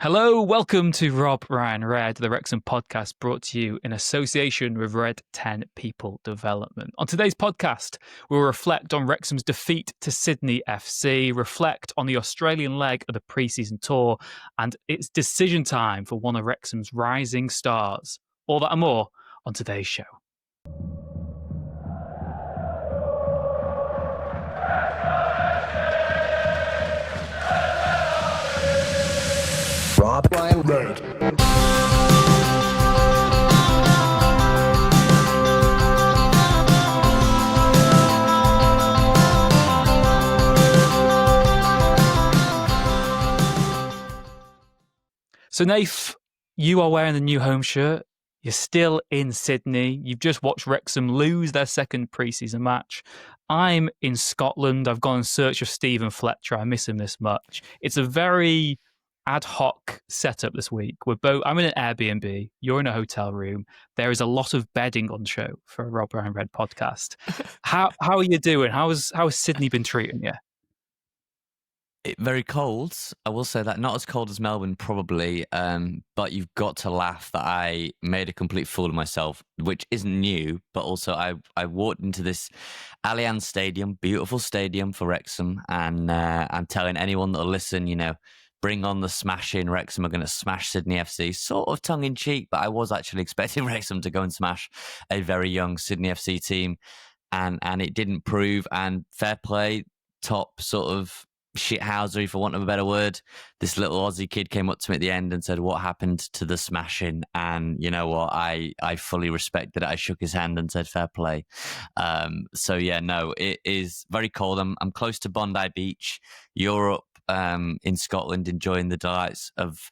Hello, welcome to Rob, Ryan, Red, the Wrexham podcast brought to you in association with Red 10 People Development. On today's podcast, we'll reflect on Wrexham's defeat to Sydney FC, reflect on the Australian leg of the pre-season tour, and it's decision time for one of Wrexham's rising stars. All that and more on today's show. Rob, Ryan, Red. So, Nath, you are wearing the new home shirt. You're still in Sydney. You've just watched Wrexham lose their second pre-season match. I'm in Scotland. I've gone in search of Stephen Fletcher. I miss him this much. It's a very ad hoc setup this week. I'm in an Airbnb. You're in a hotel room. There is a lot of bedding on show for a Rob Ryan Red podcast. How are you doing? How has Sydney been treating you? Very cold. I will say that. Not as cold as Melbourne, probably. But you've got to laugh that I made a complete fool of myself, which isn't new. But also, I walked into this Allianz Stadium, beautiful stadium for Wrexham, and I'm telling anyone that'll listen, bring on the smashing. Wrexham are going to smash Sydney FC, sort of tongue in cheek, but I was actually expecting Wrexham to go and smash a very young Sydney FC team, and it didn't prove. And fair play, top sort of shithousery, for want of a better word. This little Aussie kid came up to me at the end and said, "What happened to the smashing?" And you know what? I fully respected it. I shook his hand and said, "Fair play." So yeah, no, it is very cold. I'm close to Bondi Beach, Europe. In Scotland, enjoying the delights of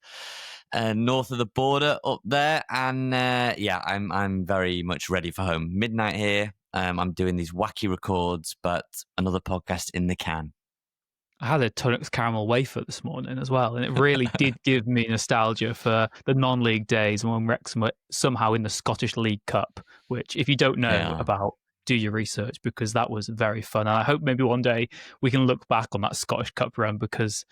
north of the border up there, and I'm very much ready for home. Midnight here. I'm doing these wacky records, but another podcast in the can. I had a Tunnocks caramel wafer this morning as well, and it really did give me nostalgia for the non-league days when Wrexham were somehow in the Scottish League Cup, which, if you don't know about, do your research, because that was very fun. And I hope maybe one day we can look back on that Scottish Cup run, because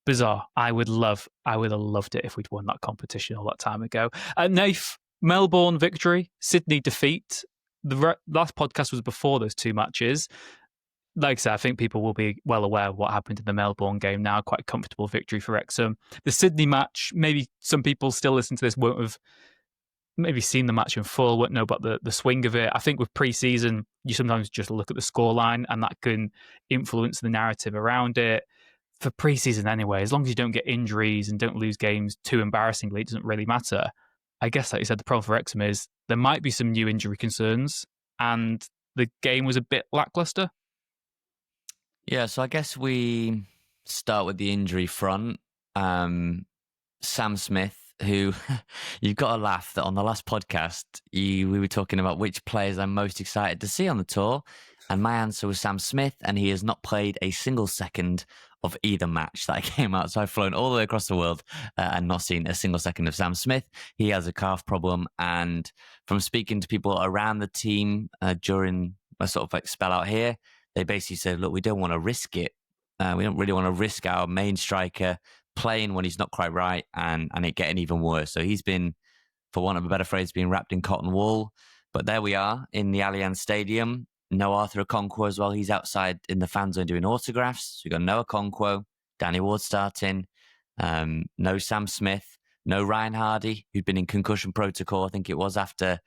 bizarre. I would have loved it if we'd won that competition all that time ago. Nath, Melbourne victory, Sydney defeat. The last podcast was before those two matches. Like I said, I think people will be well aware of what happened in the Melbourne game now. Quite a comfortable victory for Wrexham. The Sydney match, maybe some people still listening to this won't have maybe seen the match in full, won't know about the swing of it. I think with pre-season, you sometimes just look at the scoreline and that can influence the narrative around it. For pre-season anyway, as long as you don't get injuries and don't lose games too embarrassingly, it doesn't really matter. I guess, like you said, the problem for Wrexham is there might be some new injury concerns, and the game was a bit lackluster. Yeah, so I guess we start with the injury front. Sam Smith, who you've got to laugh that on the last podcast, we were talking about which players I'm most excited to see on the tour. And my answer was Sam Smith, and he has not played a single second of either match that I came out. So I've flown all the way across the world and not seen a single second of Sam Smith. He has a calf problem. And from speaking to people around the team during my sort of like spell out here, they basically said, look, we don't want to risk it. We don't really want to risk our main striker playing when he's not quite right and it getting even worse. So he's been, for want of a better phrase, being wrapped in cotton wool. But there we are in the Allianz Stadium. No Arthur Okonkwo as well. He's outside in the fan zone doing autographs. So we've got no Okonkwo, Danny Ward starting, no Sam Smith, no Ryan Hardy, who'd been in concussion protocol. I think it was after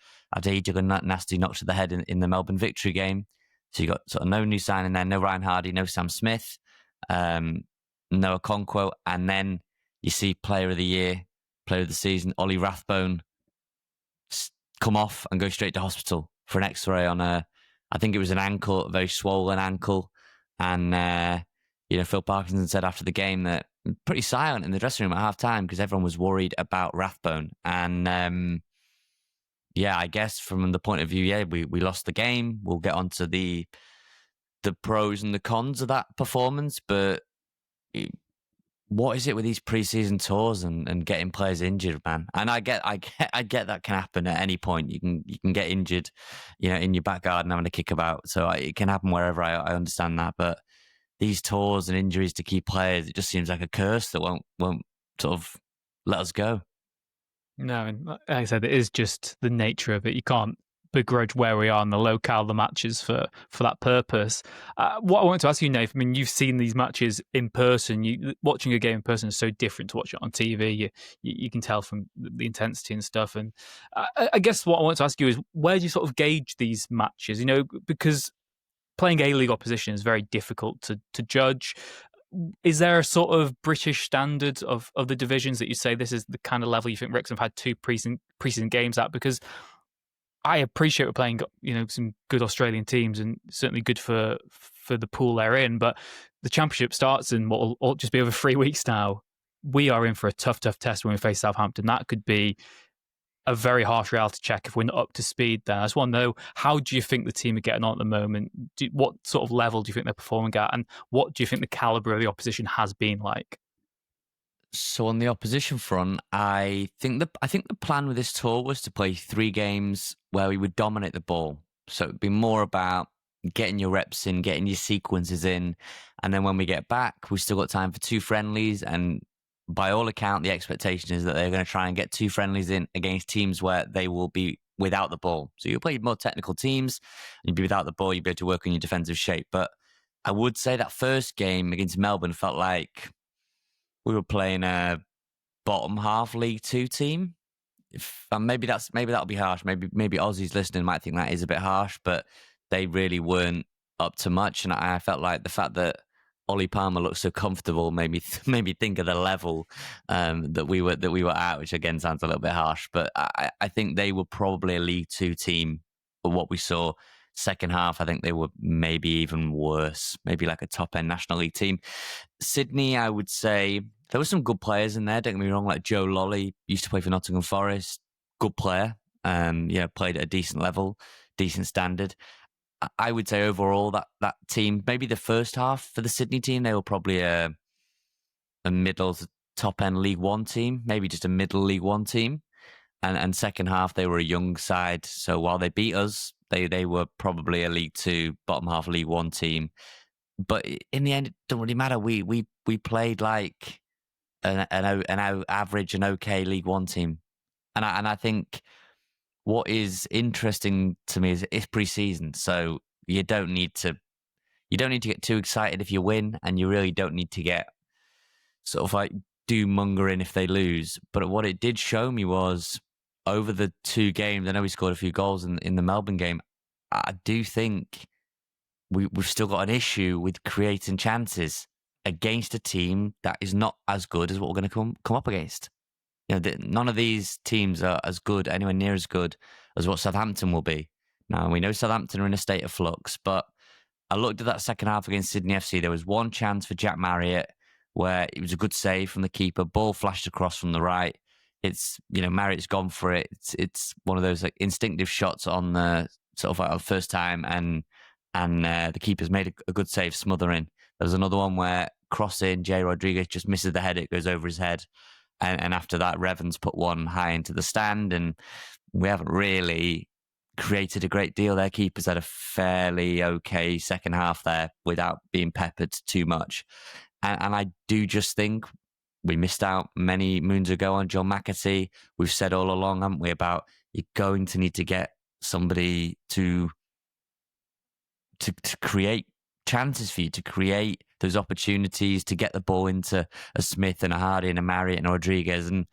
he took a nasty knock to the head in the Melbourne victory game. So you got sort of no new signing there, no Ryan Hardy, no Sam Smith, no Okonkwo, and then you see Player of the Year, Player of the Season, Ollie Rathbone, come off and go straight to hospital for an X-ray on I think it was an ankle, a very swollen ankle, and Phil Parkinson said after the game that pretty silent in the dressing room at half time because everyone was worried about Rathbone, and I guess from the point of view, we lost the game. We'll get onto the pros and the cons of that performance, but what is it with these pre-season tours and getting players injured, man? And I get that can happen at any point. You can get injured, in your back garden having a kickabout. So it can happen wherever. I understand that, but these tours and injuries to key players, it just seems like a curse that won't sort of let us go. No, and like I said, it is just the nature of it. You can't begrudge where we are in the locale, the matches for that purpose. What I wanted to ask you, Nate, I mean, you've seen these matches in person. Watching a game in person is so different to watching it on TV. You can tell from the intensity and stuff. And I guess what I want to ask you is, where do you sort of gauge these matches? Because playing A-League opposition is very difficult to judge. Is there a sort of British standard of the divisions that you say this is the kind of level you think Wrexham have had two preseason games at? Because I appreciate we're playing, some good Australian teams and certainly good for the pool they're in. But the championship starts in what will just be over 3 weeks now. We are in for a tough test when we face Southampton. That could be a very harsh reality check if we're not up to speed there. I just want to know, how do you think the team are getting on at the moment? What sort of level do you think they're performing at? And what do you think the calibre of the opposition has been like? So on the opposition front, I think the plan with this tour was to play 3 games where we would dominate the ball. So it'd be more about getting your reps in, getting your sequences in, and then when we get back, we've still got time for 2 friendlies. And by all account, the expectation is that they're going to try and get 2 friendlies in against teams where they will be without the ball. So you'll play more technical teams, and you'll be without the ball. You'll be able to work on your defensive shape. But I would say that first game against Melbourne felt like we were playing a bottom half League Two team. Maybe that'll be harsh. Maybe Aussies listening might think that is a bit harsh, but they really weren't up to much. And I felt like the fact that Ollie Palmer looked so comfortable made me think of the level that we were at, which again sounds a little bit harsh. But I think they were probably a League Two team. But what we saw second half, I think they were maybe even worse, maybe like a top end National League team. Sydney, I would say there were some good players in there. Don't get me wrong, like Joe Lolly used to play for Nottingham Forest, good player. Played at a decent level, decent standard. I would say overall that team, maybe the first half for the Sydney team, they were probably a middle to top end League One team, maybe just a middle League One team. And second half, they were a young side. So while they beat us, they were probably a League Two, bottom half League One team. But in the end, it don't really matter. We played like an average and okay League One team. And I think what is interesting to me is it's pre-season, so you don't need to get too excited if you win, and you really don't need to get sort of like doom-mongering if they lose. But what it did show me was over the 2 games, I know we scored a few goals in the Melbourne game. I do think we've still got an issue with creating chances against a team that is not as good as what we're going to come up against. None of these teams are as good, anywhere near as good as what Southampton will be. Now, we know Southampton are in a state of flux, but I looked at that second half against Sydney FC. There was one chance for Jack Marriott where it was a good save from the keeper. Ball flashed across from the right. It's, Marriott's gone for it. It's one of those like instinctive shots on the sort of like the first time, and the keeper's made a good save, smothering. There was another one where cross in, Jay Rodriguez just misses the head. It goes over his head. And after that, Revan's put one high into the stand, and we haven't really created a great deal. Their keepers had a fairly okay second half there without being peppered too much. And I do just think we missed out many moons ago on John McAtee. We've said all along, haven't we, about you're going to need to get somebody to create chances for you, to create those opportunities, to get the ball into a Smith and a Hardy and a Marriott and a Rodriguez. And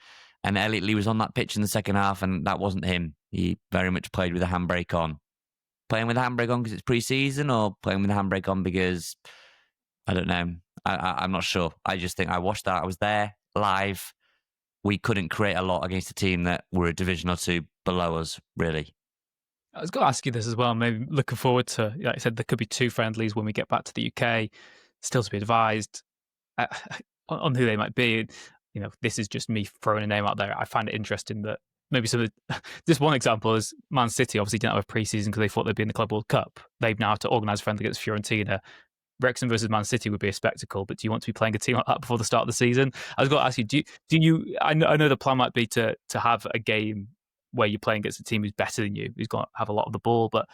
Elliot Lee was on that pitch in the second half, and that wasn't him. He very much played with a handbrake on. Playing with a handbrake on because it's pre-season, or playing with a handbrake on because, I don't know. I'm not sure. I just think I watched that. I was there live. We couldn't create a lot against a team that were a division or 2 below us, really. I was going to ask you this as well. Maybe looking forward to, like I said, there could be 2 friendlies when we get back to the UK. Still to be advised on who they might be. This is just me throwing a name out there. I find it interesting that maybe just one example is Man City obviously didn't have a pre-season because they thought they'd be in the Club World Cup. They've now had to organise a friendly against Fiorentina. Wrexham versus Man City would be a spectacle, but do you want to be playing a team like that before the start of the season? I was going to ask you, do you? I know the plan might be to have a game where you're playing against a team who's better than you, who's going to have a lot of the ball, but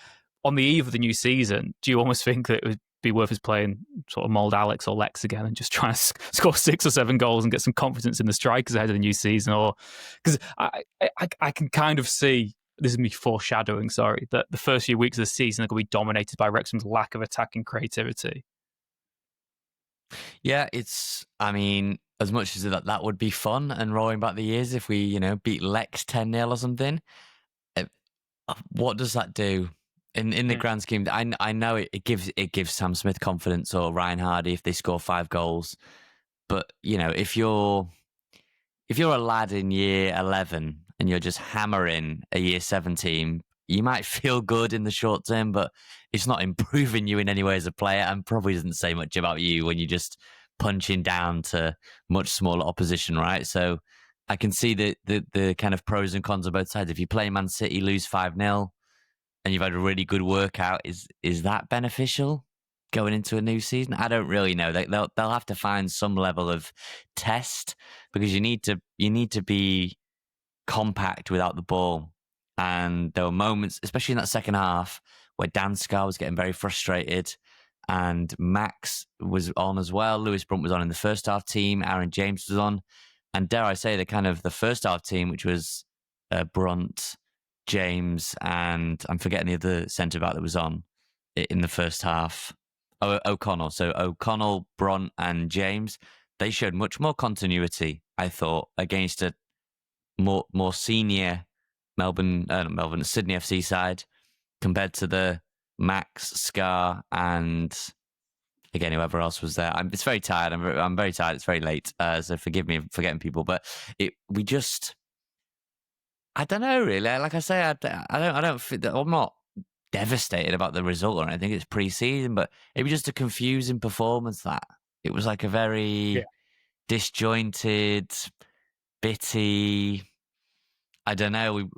on the eve of the new season, do you almost think that it would be worth his playing sort of mould Alex or Lex again and just try to score 6 or 7 goals and get some confidence in the strikers ahead of the new season. Or because I can kind of see, this is me foreshadowing, sorry, that the first few weeks of the season are going to be dominated by Wrexham's lack of attacking creativity. Yeah, I mean, as much as that would be fun and rolling back the years if we, beat Lex 10-0 or something, what does that do? In the grand scheme, I know it gives Sam Smith confidence, or Ryan Hardy if they score 5 goals. But, if you're a lad in year 11 and you're just hammering a year 7 team, you might feel good in the short term, but it's not improving you in any way as a player, and probably doesn't say much about you when you're just punching down to much smaller opposition, right? So I can see the kind of pros and cons of both sides. If you play Man City, lose 5-0, and you've had a really good workout, is that beneficial going into a new season? I don't really know. They'll have to find some level of test, because you need to be compact without the ball. And there were moments, especially in that second half, where Danskar was getting very frustrated, and Max was on as well. Lewis Brunt was on in the first half team. Aaron James was on, and dare I say, the first half team, which was Brunt, James, and I'm forgetting the other centre back that was on in the first half. O'Connell. So O'Connell, Brunt, and James, they showed much more continuity, I thought, against a more senior Melbourne and Sydney FC side, compared to the Max, Scar, and again whoever else was there. It's very tired. I'm very tired. It's very late, so forgive me for forgetting people. But I don't know really. Like I say, I'm not devastated about the result or anything. It's pre-season, but it was just a confusing performance. That it was like a very disjointed, bitty. I don't know.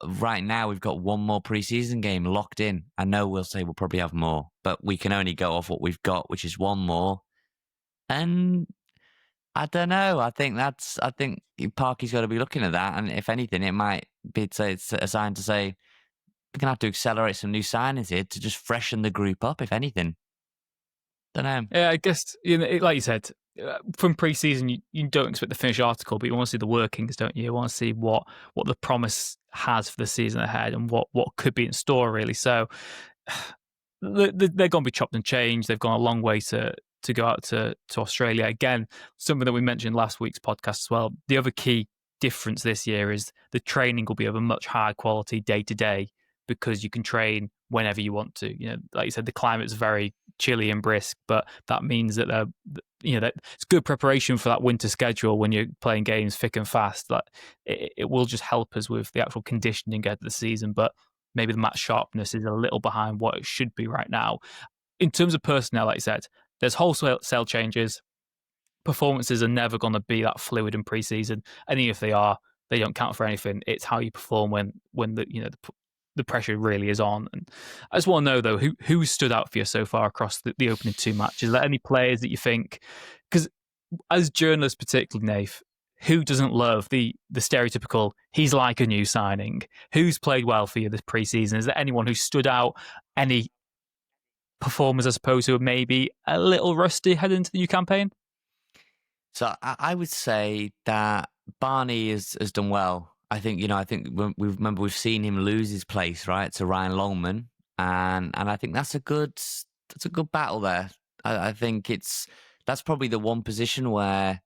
Right now we've got one more preseason game locked in. I know we'll say we'll probably have more, but we can only go off what we've got, which is one more. And I don't know. I think Parky's got to be looking at that. And if anything, it might be it's a sign to say we're going to have to accelerate some new signings here to just freshen the group up, if anything. Don't know. Yeah, I guess, like you said, from pre-season, you don't expect the finished article, but you want to see the workings, don't you? You want to see what the promise has for the season ahead and what could be in store, really. So they're going to be chopped and changed. They've gone a long way to go out to Australia. Again, something that we mentioned last week's podcast as well. The other key difference this year is the training will be of a much higher quality day to day, because you can train whenever you want to. Like you said, the climate's very chilly and brisk, but that means that that it's good preparation for that winter schedule when you're playing games thick and fast. That it will just help us with the actual conditioning of the season, but maybe the match sharpness is a little behind what it should be right now. In terms of personnel, like I said, there's wholesale changes. Performances are never going to be that fluid in pre-season, and even if they are, they don't count for anything. It's how you perform when the pressure really is on. And I just want to know, though, who stood out for you so far across the opening 2 matches? Are there any players that you think, because as journalists particularly, Nath, who doesn't love the stereotypical, he's like a new signing? Who's played well for you this pre-season? Is there anyone who stood out? Any performers, I suppose, who are maybe a little rusty heading into the new campaign? So I would say that Barney has done well. I think we've seen him lose his place, right, to Ryan Longman, and I think that's a good battle there. I think that's probably the one position where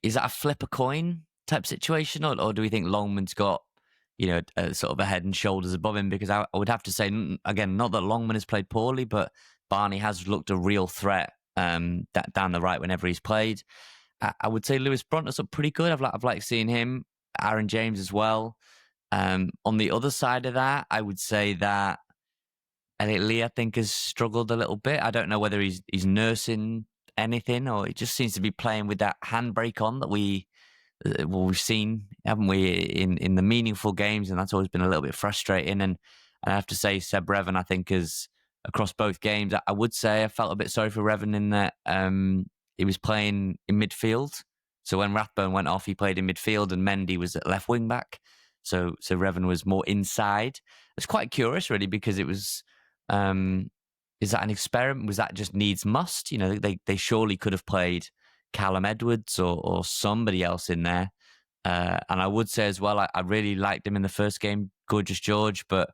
is that a flip a coin type situation, or do we think Longman's got a sort of a head and shoulders above him? Because I would have to say, again, not that Longman has played poorly, but Barney has looked a real threat down the right whenever he's played. I would say Lewis Brunt has looked pretty good. I've liked seeing him. Aaron James as well. On the other side of that, I would say that Elliot Lee, I think, has struggled a little bit. I don't know whether he's nursing anything, or he just seems to be playing with that handbrake on that we've seen, haven't we, in the meaningful games, and that's always been a little bit frustrating. And I have to say, Seb Revan, I think, is across both games. I would say I felt a bit sorry for Revan in that he was playing in midfield. So when Rathbone went off, he played in midfield, and Mendy was at left wing back. So Revan was more inside. It's quite curious, really, because it was is that an experiment? Was that just needs must? You know, they surely could have played Callum Edwards or somebody else in there. And I would say as well, I really liked him in the first game, Gorgeous George, but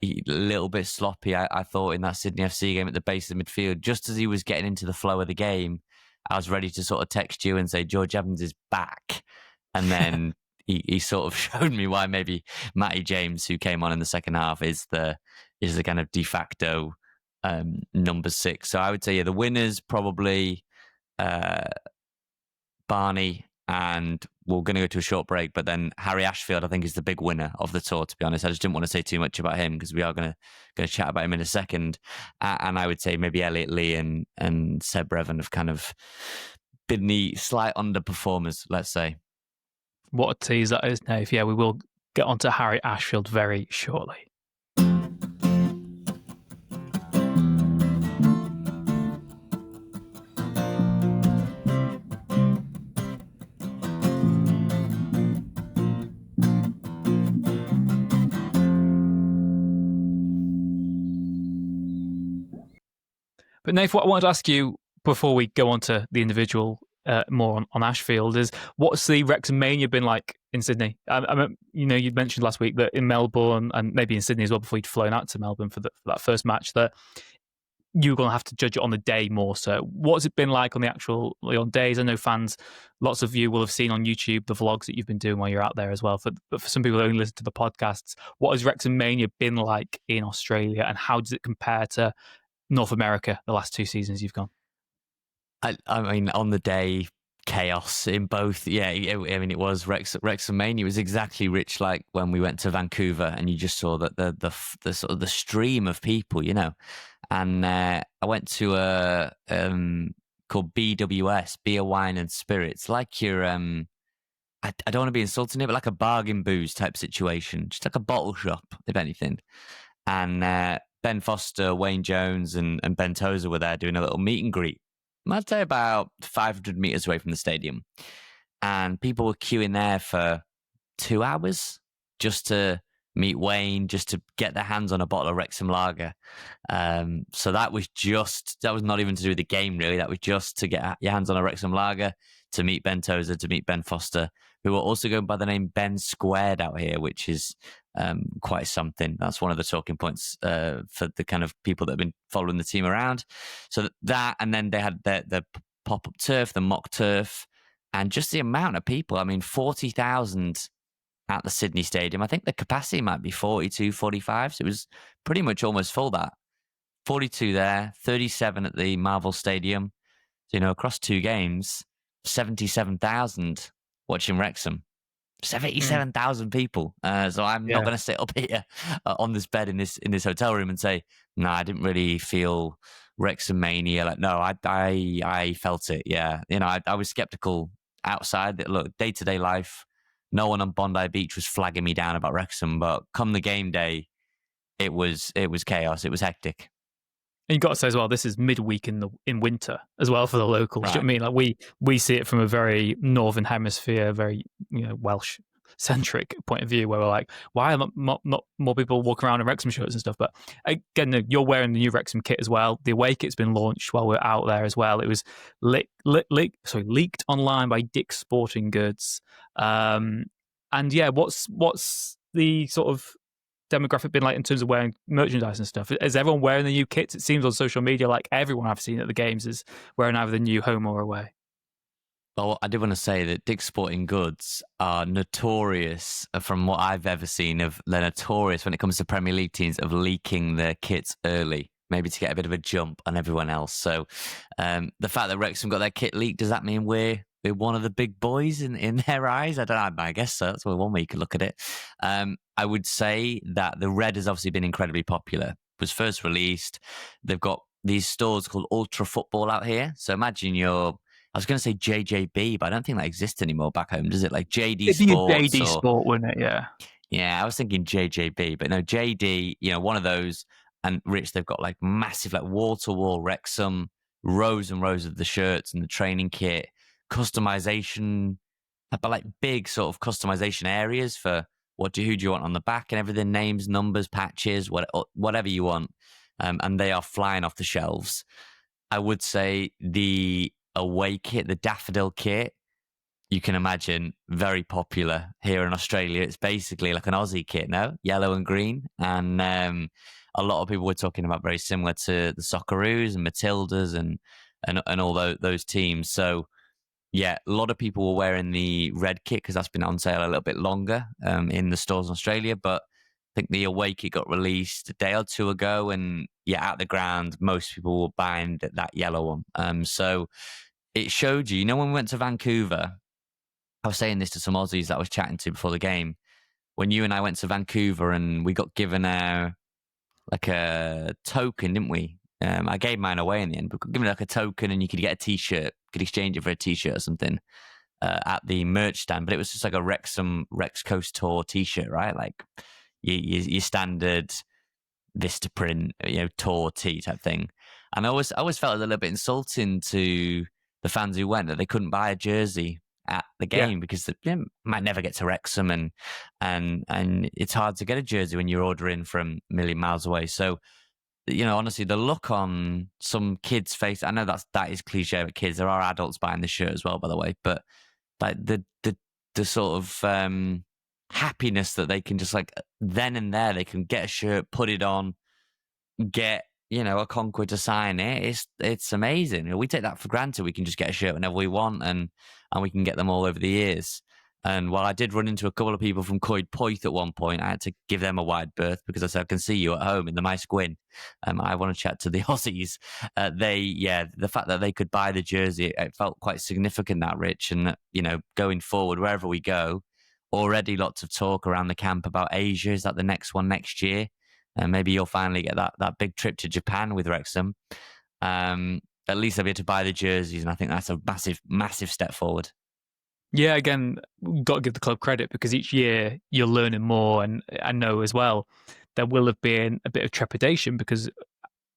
a little bit sloppy, I thought, in that Sydney FC game at the base of the midfield. Just as he was getting into the flow of the game, I was ready to sort of text you and say, George Evans is back. And then he sort of showed me why maybe Matty James, who came on in the second half, is the kind of de facto number 6. So I would say, the winners probably Barney, and we're going to go to a short break, but then Harry Ashfield, I think, is the big winner of the tour, to be honest. I just didn't want to say too much about him because we are going to chat about him in a second. And I would say maybe Elliot Lee and Seb Brevin have kind of been the slight underperformers, let's say. What a tease that is, Dave. Yeah, we will get on to Harry Ashfield very shortly. But Nath, what I wanted to ask you before we go on to the individual more on Ashfield is, what's the Wrexham Mania been like in Sydney? I mean, you'd mentioned last week that in Melbourne and maybe in Sydney as well, before you'd flown out to Melbourne for that first match, that you were going to have to judge it on the day more so. What's it been like on the actual on days? I know fans, lots of you will have seen on YouTube the vlogs that you've been doing while you're out there as well. But for some people who only listen to the podcasts, what has Wrexham Mania been like in Australia, and how does it compare to North America the last 2 seasons you've gone? I mean, on the day, chaos in both. Yeah, I mean, it was Wrexham Mania. It was exactly Rich like when we went to Vancouver, and you just saw that the sort of the stream of people, And I went to a called BWS, Beer, Wine and Spirits, like your I don't want to be insulting it, but like a bargain booze type situation, just like a bottle shop, if anything. And Ben Foster, Wayne Jones, and Ben Tozer were there doing a little meet and greet. I'd say about 500 meters away from the stadium. And people were queuing there for 2 hours just to meet Wayne, just to get their hands on a bottle of Wrexham lager. So that was not even to do with the game, really. That was just to get your hands on a Wrexham lager, to meet Ben Tozer, to meet Ben Foster, who are also going by the name Ben Squared out here, which is quite something. That's one of the talking points for the kind of people that have been following the team around. So that, and then they had the pop-up turf, the mock turf, and just the amount of people. I mean, 40,000 at the Sydney Stadium. I think the capacity might be 42, 45. So it was pretty much almost full, that. 42 there, 37 at the Marvel Stadium. So, across 2 games, 77,000 watching Wrexham. 77,000 people. So I'm not going to sit up here on this bed in this hotel room and say, no, I didn't really feel Wrexham Mania. Like, no, I felt it. Yeah. I was skeptical outside. Look, day-to-day life, no one on Bondi Beach was flagging me down about Wrexham, but come the game day, it was chaos. It was hectic. And you've got to say as well, this is midweek in winter as well for the locals. Right. Do you know what I mean? Like we see it from a very northern hemisphere, very Welsh centric point of view, where we're like, why are not more people walking around in Wrexham shirts and stuff? But again, you're wearing the new Wrexham kit as well. The away kit's been launched while we're out there as well. It was leaked online by Dick's Sporting Goods. And yeah, what's the sort of demographic been like in terms of wearing merchandise and stuff? Is everyone wearing the new kits? It seems on social media like everyone I've seen at the games is wearing either the new home or away. Well, I did want to say that Dick's Sporting Goods are notorious, from what I've ever seen, they're notorious when it comes to Premier League teams of leaking their kits early, maybe to get a bit of a jump on everyone else. So the fact that Wrexham got their kit leaked, does that mean we're one of the big boys in their eyes? I don't know. I guess so. That's one way you could look at it. I would say that the red has obviously been incredibly popular. It was first released. They've got these stores called Ultra Football out here. So imagine I was going to say JJB, but I don't think that exists anymore back home, does it? Like JD Sports. It'd be a JD Sport, wouldn't it? Yeah. Yeah, I was thinking JJB, but no, JD, one of those. And Rich, they've got like massive, like wall-to-wall Wrexham, rows and rows of the shirts and the training kit, customization, but like big sort of customization areas for who do you want on the back and everything, names, numbers, patches, whatever you want. and they are flying off the shelves. I would say the away kit, the daffodil kit, you can imagine, very popular here in Australia. It's basically like an Aussie kit, no? Yellow and green. And a lot of people were talking about very similar to the Socceroos and Matildas and all those teams. So, yeah, a lot of people were wearing the red kit because that's been on sale a little bit longer in the stores in Australia. But I think the away kit got released a day or two ago. And yeah, at the ground, most people were buying that yellow one. So it showed you, when we went to Vancouver, I was saying this to some Aussies that I was chatting to before the game. When you and I went to Vancouver and we got given a token, didn't we? I gave mine away in the end, but given like a token and you could get a T-shirt, could exchange it for a T-shirt or something at the merch stand. But it was just like a Rex Coast Tour T-shirt, right? Like your standard Vista print, tour tee type thing. And I always felt it a little bit insulting to the fans who went that they couldn't buy a jersey at the game because they might never get to Wrexham and it's hard to get a jersey when you're ordering from a million miles away. So, honestly, the look on some kids' face, I know that is cliche with kids. There are adults buying the shirt as well, by the way, but like the sort of happiness that they can just like then and there, they can get a shirt, put it on, get a Conquer to sign it. It's amazing. We take that for granted. We can just get a shirt whenever we want, and we can get them all over the years. And while I did run into a couple of people from Coed Poeth at one point, I had to give them a wide berth because I said, I can see you at home in the Maes Gwyn. I want to chat to the Aussies. The fact that they could buy the jersey, it felt quite significant, that, Rich. And, going forward, wherever we go, already lots of talk around the camp about Asia. Is that the next one next year? And maybe you'll finally get that big trip to Japan with Wrexham. At least they'll be able to buy the jerseys, and I think that's a massive, massive step forward. Yeah, again, we've got to give the club credit because each year you're learning more, and I know as well there will have been a bit of trepidation because,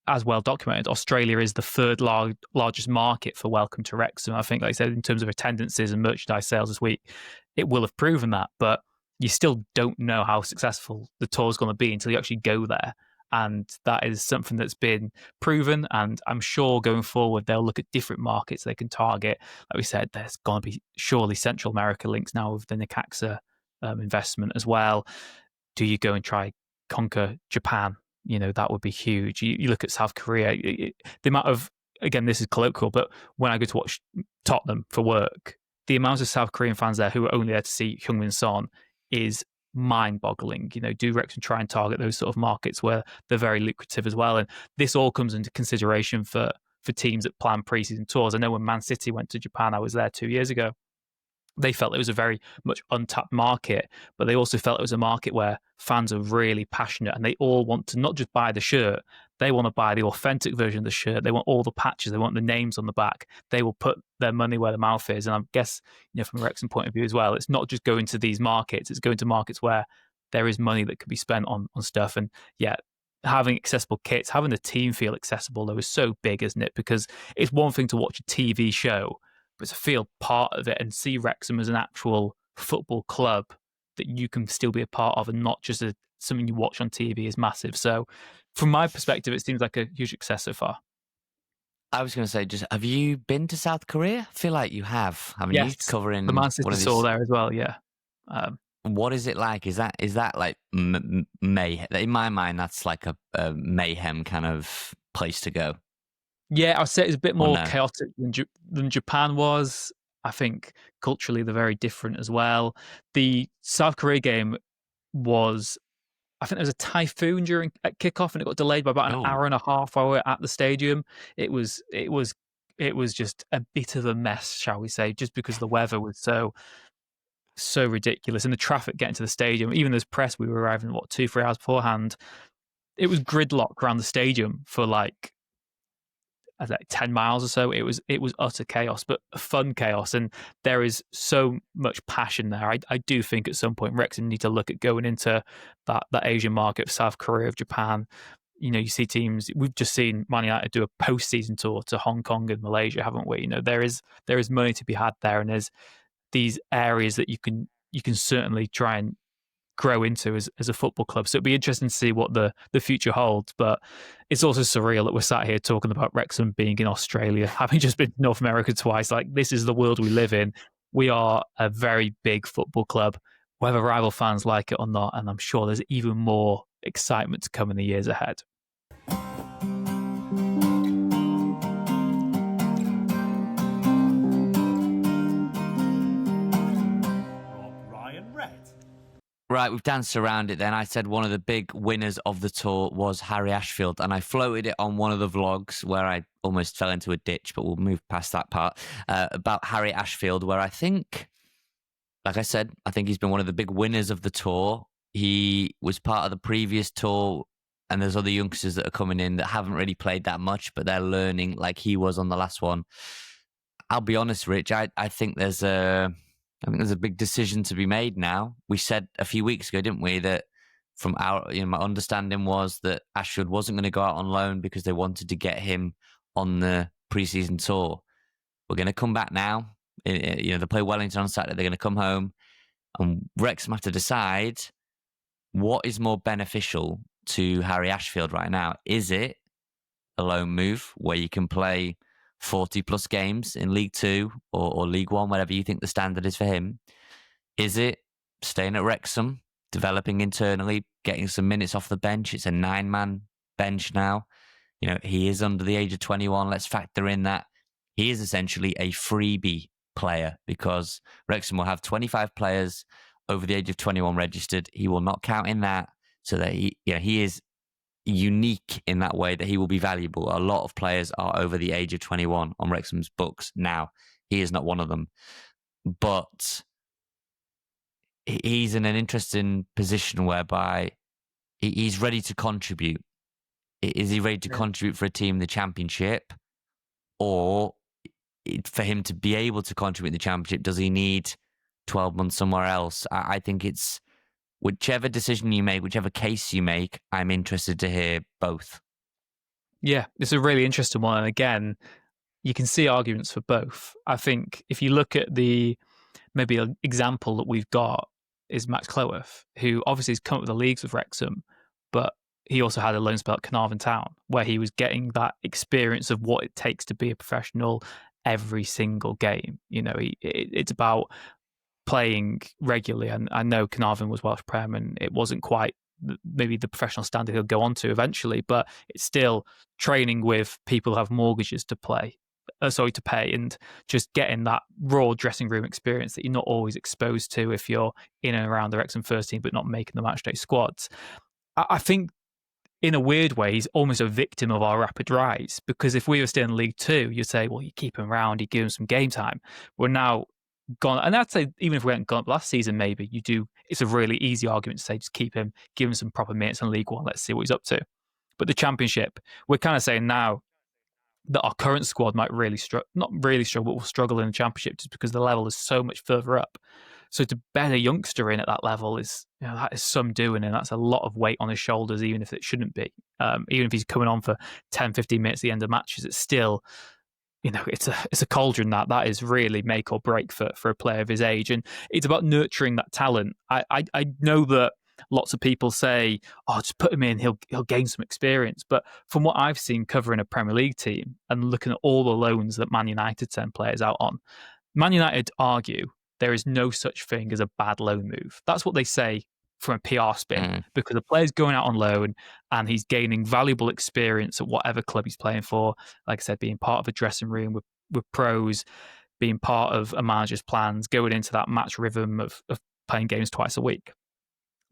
as well documented, Australia is the third largest market for Welcome to Wrexham. I think, like I said, in terms of attendances and merchandise sales this week, it will have proven that, but you still don't know how successful the tour is going to be until you actually go there. And that is something that's been proven. And I'm sure going forward, they'll look at different markets they can target. Like we said, there's going to be surely Central America links now with the Necaxa investment as well. Do you go and try conquer Japan? That would be huge. You look at South Korea, the amount of, again, this is colloquial, but when I go to watch Tottenham for work, the amount of South Korean fans there who are only there to see Heung-min Son is mind-boggling. Do Wrexham try and target those sort of markets where they're very lucrative as well? And this all comes into consideration for teams that plan pre-season tours. I know when Man City went to Japan, I was there 2 years ago, they felt it was a very much untapped market, but they also felt it was a market where fans are really passionate and they all want to not just buy the shirt, they want to buy the authentic version of the shirt. They want all the patches, they want the names on the back. They will put their money where their mouth is. And I guess, from a Wrexham point of view as well, it's not just going to these markets, it's going to markets where there is money that could be spent on stuff. And yeah, having accessible kits, having the team feel accessible, though, is so big, isn't it? Because it's one thing to watch a TV show, but to feel part of it and see Wrexham as an actual football club that you can still be a part of and not just something you watch on TV is massive. So from my perspective, it seems like a huge success so far. I was going to say, have you been to South Korea? I feel like you have. Haven't you? Covering the Man City saw there as well, yeah. What is it like? Is that like mayhem? In my mind, that's like a mayhem kind of place to go. Yeah, I'd say it's a bit more chaotic than Japan was. I think culturally they're very different as well. The South Korea game was, I think there was a typhoon at kickoff and it got delayed by about an hour and a half while we were at the stadium. It was just a bit of a mess, shall we say, just because the weather was so ridiculous and the traffic getting to the stadium. Even as press, we were arriving 2-3 hours beforehand. It was gridlock around the stadium for like 10 miles or so. It was utter chaos, but fun chaos, and there is so much passion there. I do think at some point Wrexham need to look at going into that Asian market of South Korea, of Japan. You see teams, we've just seen Man United do a post-season tour to Hong Kong and Malaysia, haven't we? There is money to be had there, and there's these areas that you can certainly try and grow into as a football club. So it'd be interesting to see what the future holds. But it's also surreal that we're sat here talking about Wrexham being in Australia, having just been to North America twice. Like, this is the world we live in. We are a very big football club, whether rival fans like it or not. And I'm sure there's even more excitement to come in the years ahead. Right, we've danced around it then. I said one of the big winners of the tour was Harry Ashfield, and I floated it on one of the vlogs where I almost fell into a ditch, but we'll move past that part, about Harry Ashfield, where I think, like I said, I think he's been one of the big winners of the tour. He was part of the previous tour, and there's other youngsters that are coming in that haven't really played that much, but they're learning like he was on the last one. I'll be honest, Rich, I think there's a big decision to be made now. We said a few weeks ago, didn't we, that from our, my understanding was that Ashfield wasn't going to go out on loan because they wanted to get him on the pre-season tour. We're going to come back now. They play Wellington on Saturday. They're going to come home, and Wrexham have to decide what is more beneficial to Harry Ashfield right now. Is it a loan move where you can play 40 plus games in League Two or League One, whatever you think the standard is for him? Is it staying at Wrexham, developing internally, getting some minutes off the bench? It's a 9-man bench now. He is under the age of 21. Let's factor in that he is essentially a freebie player because Wrexham will have 25 players over the age of 21 registered. He will not count in that, so that he is unique in that way that he will be valuable. A lot of players are over the age of 21 on Wrexham's books now. He is not one of them. But he's in an interesting position whereby he's ready to contribute. Is he ready to contribute for a team in the Championship? Or for him to be able to contribute in the Championship, does he need 12 months somewhere else? I think it's whichever decision you make, whichever case you make, I'm interested to hear both. Yeah, it's a really interesting one. And again, you can see arguments for both. I think if you look at maybe an example that we've got is Max Cloworth, who obviously has come up with the leagues with Wrexham, but he also had a loan spell at Carnarvon Town where he was getting that experience of what it takes to be a professional every single game. It's about playing regularly, and I know Carnarvon was Welsh Prem and it wasn't quite maybe the professional standard he'll go on to eventually, but it's still training with people who have mortgages to pay, and just getting that raw dressing room experience that you're not always exposed to if you're in and around the Wrexham first team but not making the matchday squads. I think in a weird way he's almost a victim of our rapid rise, because if we were still in League Two, you'd say, well, you keep him around, you give him some game time. We're now gone, and I'd say even if we hadn't gone up last season, maybe you do. It's a really easy argument to say just keep him, give him some proper minutes in League One. Let's see what he's up to. But the Championship, we're kind of saying now that our current squad might really not really struggle, but will struggle in the Championship just because the level is so much further up. So to bed a youngster in at that level is, that is some doing, and that's a lot of weight on his shoulders, even if it shouldn't be. Even if he's coming on for 10, 15 minutes at the end of matches, it's still, it's a cauldron that is really make or break for a player of his age. And it's about nurturing that talent. I know that lots of people say, oh, just put him in, he'll gain some experience. But from what I've seen covering a Premier League team and looking at all the loans that Man United send players out on, Man United argue there is no such thing as a bad loan move. That's what they say from a PR spin, because the player's going out on loan and he's gaining valuable experience at whatever club he's playing for. Like I said, being part of a dressing room with pros, being part of a manager's plans, going into that match rhythm of playing games twice a week.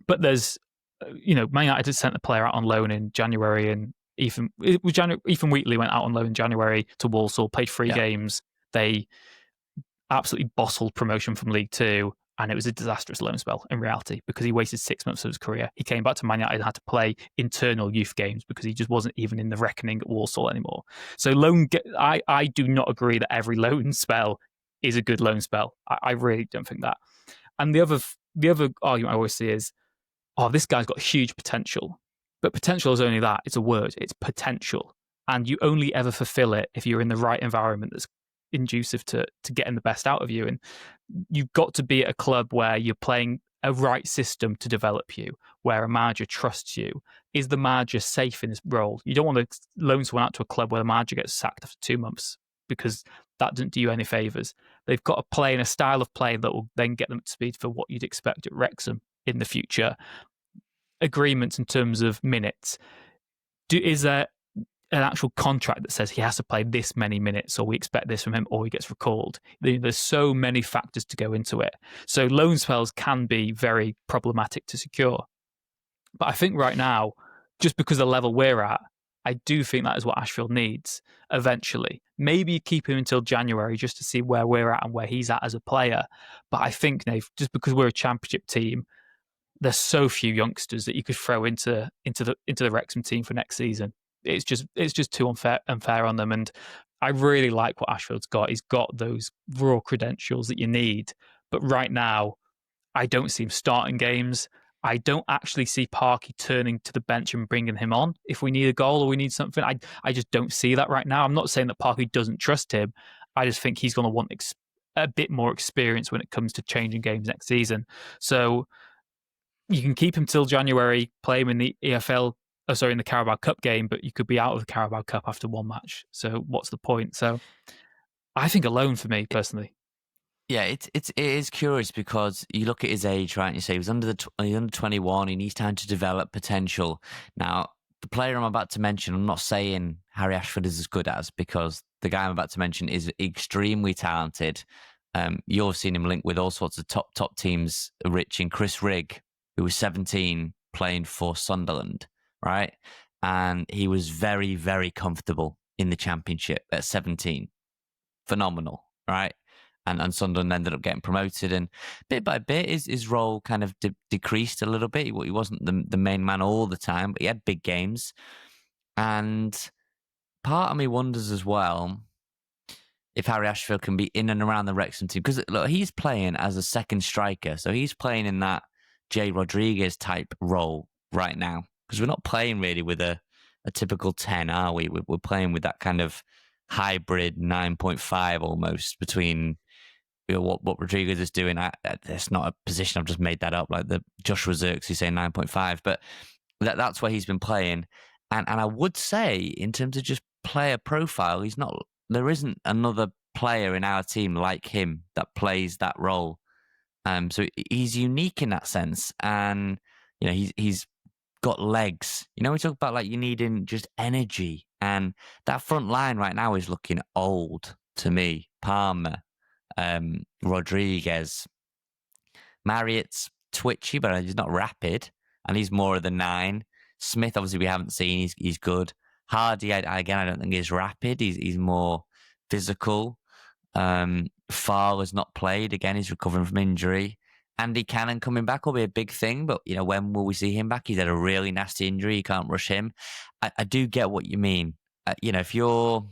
But there's, Man United had sent the player out on loan in January, and Ethan Wheatley went out on loan in January to Walsall, played 3 games. They absolutely bottled promotion from League Two, and it was a disastrous loan spell in reality because he wasted 6 months of his career. He came back to Man United and had to play internal youth games because he just wasn't even in the reckoning at Walsall anymore. So I do not agree that every loan spell is a good loan spell. I really don't think that. And the other argument I always see is, oh, this guy's got huge potential. But potential is only that. It's a word. It's potential. And you only ever fulfill it if you're in the right environment that's conducive to getting the best out of you. And you've got to be at a club where you're playing a right system to develop you, where a manager trusts you? Is the manager safe in his role? You don't want to loan someone out to a club where the manager gets sacked after 2 months, because that doesn't do you any favours. They've got to play in a style of play that will then get them up to speed for what you'd expect at Wrexham in the future. Agreements in terms of minutes. Is there an actual contract that says he has to play this many minutes, or we expect this from him, or he gets recalled? There's so many factors to go into it. So loan spells can be very problematic to secure. But I think right now, just because of the level we're at, I do think that is what Ashfield needs eventually. Maybe you keep him until January just to see where we're at and where he's at as a player. But I think, Nave, just because we're a championship team, there's so few youngsters that you could throw into the Wrexham team for next season. It's just too unfair on them. And I really like what Ashfield's got. He's got those raw credentials that you need. But right now, I don't see him starting games. I don't actually see Parky turning to the bench and bringing him on if we need a goal or we need something. I just don't see that right now. I'm not saying that Parky doesn't trust him. I just think he's going to want a bit more experience when it comes to changing games next season. So you can keep him till January, play him in the in the Carabao Cup game, but you could be out of the Carabao Cup after one match. So what's the point? So I think a loan for me personally. Yeah, it is curious because you look at his age, right? And you say he's under 21. He needs time to develop potential. Now, the player I'm about to mention, I'm not saying Harry Ashford is as good as, because the guy I'm about to mention is extremely talented. You've seen him linked with all sorts of top teams, Rich, in Chris Rigg, who was 17 playing for Sunderland, right? And he was very, very comfortable in the Championship at 17. Phenomenal, right? And Sunderland ended up getting promoted, and bit by bit his role kind of decreased a little bit. He wasn't the main man all the time, but he had big games. And part of me wonders as well if Harry Ashfield can be in and around the Wrexham team, because look, he's playing as a second striker, so he's playing in that Jay Rodriguez type role right now, because we're not playing really with a typical 10, are we? We're playing with that kind of hybrid 9.5 almost between what Rodriguez is doing. It's not a position, I've just made that up, like the Joshua Zirkzee saying 9.5, but that's where he's been playing. And I would say, in terms of just player profile, there isn't another player in our team like him that plays that role. So he's unique in that sense, and he's got legs. We talk about like you needing just energy, and that front line right now is looking old to me. Palmer, Rodriguez, Marriott's twitchy, but he's not rapid, and he's more of the 9. Smith, obviously, we haven't seen. He's good. Hardy, I don't think he's rapid. He's more physical. Farr has not played. Again, he's recovering from injury. Andy Cannon coming back will be a big thing, but when will we see him back? He's had a really nasty injury. You can't rush him. I do get what you mean. If you're,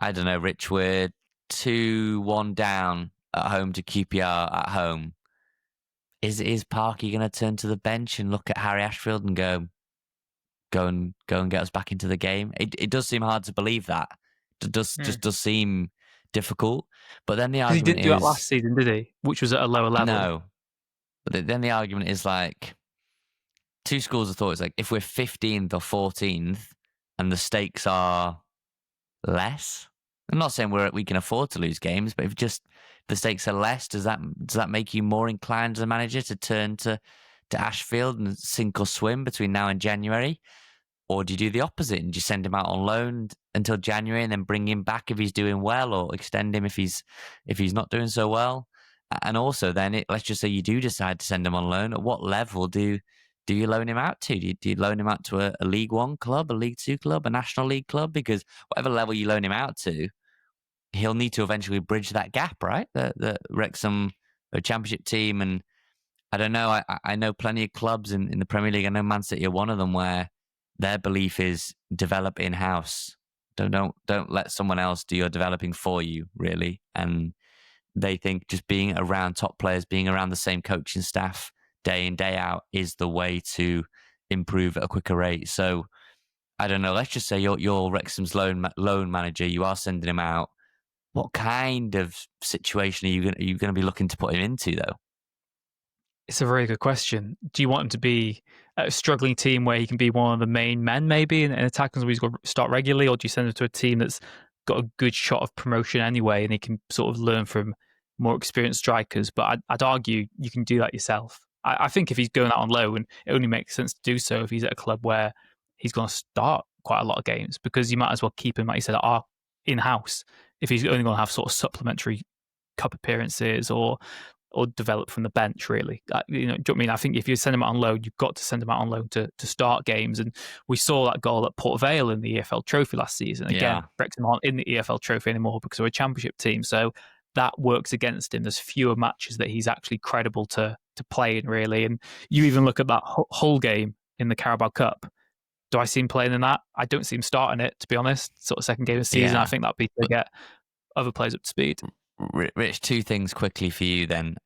I don't know, Rich, we're 2-1 down at home to QPR at home. Is Parky going to turn to the bench and look at Harry Ashfield and go and get us back into the game? It does seem hard to believe that. It just does seem difficult. But then the argument he didn't do that last season, did he? Which was at a lower level. No. But then the argument is like two schools of thought. It's like if we're 15th or 14th and the stakes are less. I'm not saying we can afford to lose games, but if the stakes are less, does that make you more inclined as a manager to turn to Ashfield and sink or swim between now and January? Or do you do the opposite and just send him out on loan until January and then bring him back if he's doing well, or extend him if he's not doing so well? And also then, let's just say you do decide to send him on loan. At what level do you loan him out to? Do you loan him out to a League One club, a League Two club, a National League club? Because whatever level you loan him out to, he'll need to eventually bridge that gap, right? The Wrexham Championship team. And I don't know, I know plenty of clubs in the Premier League. I know Man City are one of them, where their belief is develop in-house. Don't let someone else do your developing for you, really. And they think just being around top players, being around the same coaching staff day in, day out is the way to improve at a quicker rate. So I don't know, let's just say you're Wrexham's loan manager. You are sending him out. What kind of situation are you going to be looking to put him into, though? It's a very good question. Do you want him to be a struggling team where he can be one of the main men, maybe, in attacking, so he's got to start regularly, or do you send him to a team that's got a good shot of promotion anyway, and he can sort of learn from more experienced strikers? But I'd argue you can do that yourself. I think if he's going out on loan, it only makes sense to do so if he's at a club where he's going to start quite a lot of games, because you might as well keep him, like you said, in-house if he's only going to have sort of supplementary cup appearances or develop from the bench, really. Do you know what I mean? I think if you send him out on loan, you've got to send him out on loan to start games. And we saw that goal at Port Vale in the EFL Trophy last season. Again, Wrexham aren't in the EFL Trophy anymore because they're a championship team. So that works against him. There's fewer matches that he's actually credible to play in, really. And you even look at that Hull game in the Carabao Cup. Do I see him playing in that? I don't see him starting it, to be honest. Sort of second game of the season. I think that'd be to get other players up to speed. Rich, two things quickly for you then.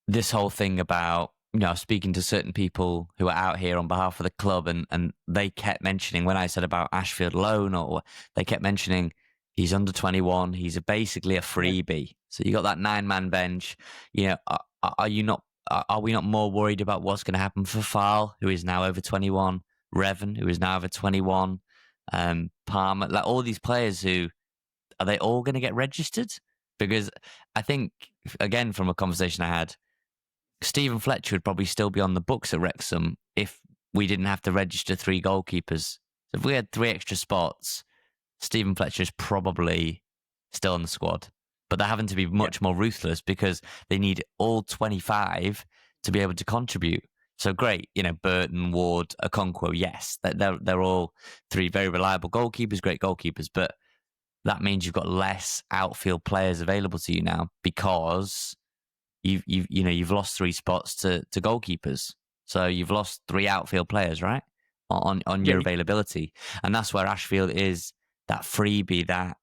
This whole thing about, speaking to certain people who are out here on behalf of the club, and they kept mentioning, when I said about Ashfield loan, or they kept mentioning he's under 21, he's basically a freebie. So you got that 9-man bench. Are we not more worried about what's going to happen for Fal, who is now over 21, Revan, who is now over 21, Palmer, like all these players who, are they all going to get registered? Because I think, again, from a conversation I had, Stephen Fletcher would probably still be on the books at Wrexham if we didn't have to register 3 goalkeepers. So if we had 3 extra spots, Stephen Fletcher's probably still on the squad. But they're having to be much more ruthless because they need all 25 to be able to contribute. So great, Burton, Ward, Okonkwo, yes, they're all 3 very reliable goalkeepers, great goalkeepers, but that means you've got less outfield players available to you now because you've lost 3 spots to goalkeepers. So you've lost 3 outfield players, right? On your availability. And that's where Ashfield is that freebie, that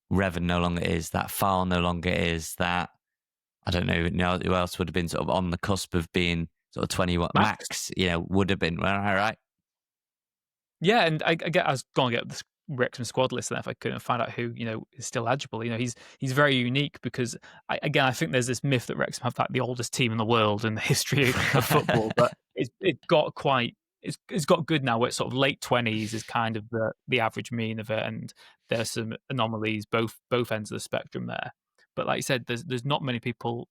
Revan no longer is, that Fal no longer is, that I don't know who else would have been sort of on the cusp of being sort of 21. Max would have been, right? Yeah, and I was going to get the Wrexham squad list, and if I couldn't find out who is still eligible. He's very unique because I think there's this myth that Wrexham have like the oldest team in the world in the history of football, but it's got good now. Where it's sort of late 20s is kind of the average mean of it, and there's some anomalies both ends of the spectrum there. But like you said, there's not many people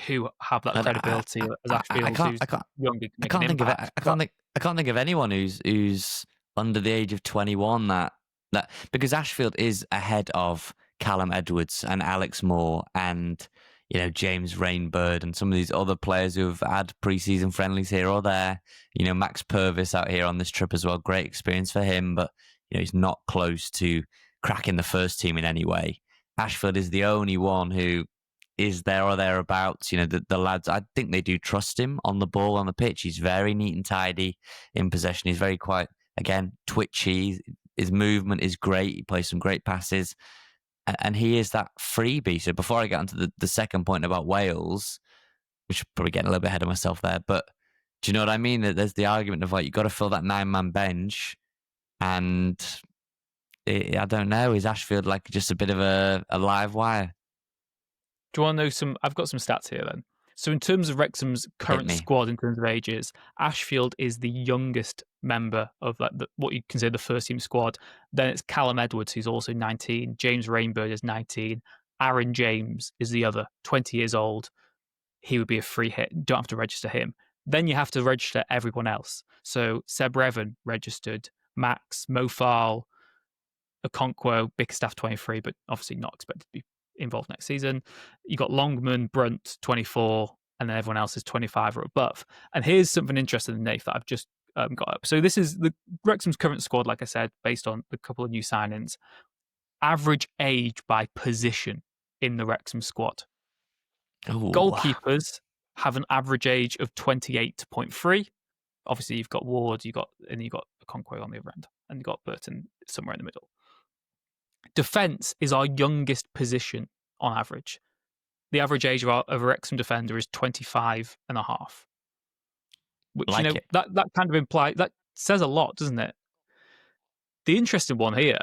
who have that credibility as Ashfield, who's younger. I can't think of anyone who's under the age of 21 that because Ashfield is ahead of Callum Edwards and Alex Moore and James Rainbird and some of these other players who have had pre-season friendlies here or there. Max Purvis out here on this trip as well. Great experience for him, but he's not close to cracking the first team in any way. Ashfield is the only one who is there or thereabouts. The lads, I think they do trust him on the ball, on the pitch. He's very neat and tidy in possession. He's very quite, again, twitchy. His movement is great. He plays some great passes. And he is that freebie. So before I get onto the second point about Wales, which probably getting a little bit ahead of myself there, but do you know what I mean? That there's the argument of like, you've got to fill that 9-man bench. And I don't know, is Ashfield like just a bit of a live wire? Do you want to know I've got some stats here then. So in terms of Wrexham's current squad, in terms of ages, Ashfield is the youngest member of what you consider the first team squad. Then it's Callum Edwards, who's also 19. James Rainbird is 19. Aaron James is the other, 20 years old. He would be a free hit. You don't have to register him. Then you have to register everyone else. So Seb Revan registered, Max, Mofal, Okonkwo, Bickerstaff 23, but obviously not expected to be involved next season. You got Longman, Brunt 24, and then everyone else is 25 or above. And here's something interesting, Nath, that I've just got up. So this is the Wrexham's current squad, like I said, based on a couple of new signings. Average age by position in the Wrexham squad. Ooh. Goalkeepers have an average age of 28.3. Obviously, you've got Ward, you've got Okonkwo on the other end, and you've got Burton somewhere in the middle. Defence is our youngest position on average. The average age of a Wrexham defender is 25 and a half. Which, that kind of implies, that says a lot, doesn't it? The interesting one here,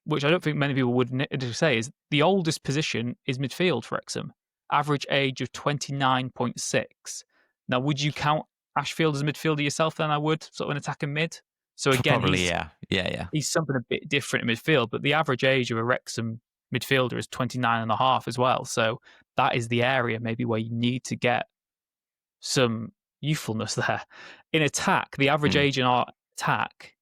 which I don't think many people would say, is the oldest position is midfield for Wrexham. average age of 29.6. Now, would you count Ashfield as a midfielder yourself? Then I would, sort of an attacking mid. So again, Probably, yeah. he's something a bit different in midfield, but the average age of a Wrexham midfielder is 29 and a half as well. So that is the area maybe where you need to get some youthfulness there. In attack, the average age in our attack,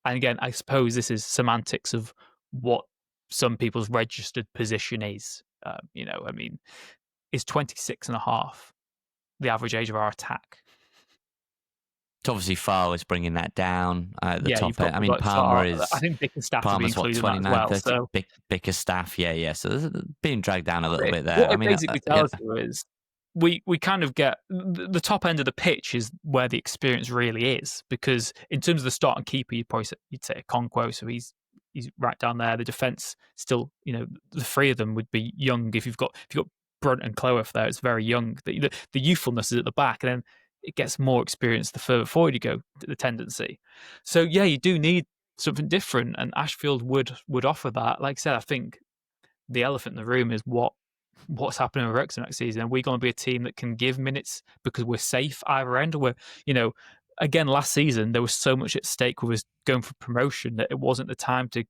and again, I suppose this is semantics of what some people's registered position is. Is 26 and a half the average age of our attack. It's obviously Farr was bringing that down at the top end. I mean, Palmer is... I think Bickerstaff will be Palmer's, included 29, in that as well. 30, So. Bickerstaff, yeah. So there's being dragged down a little bit there. What it basically tells you is we kind of get the top end of the pitch is where the experience really is, because in terms of the starting keeper, you'd say Okonkwo, so he's right down there. The defence still, the three of them would be young. If you've got Brunt and Clough there, it's very young. The youthfulness is at the back, and then it gets more experience the further forward you go, the tendency. So yeah, you do need something different, and Ashfield would offer that. Like I said, I think the elephant in the room is what's happening with Wrexham next season. Are we going to be a team that can give minutes because we're safe either end? Or again, last season there was so much at stake with us going for promotion that it wasn't the time to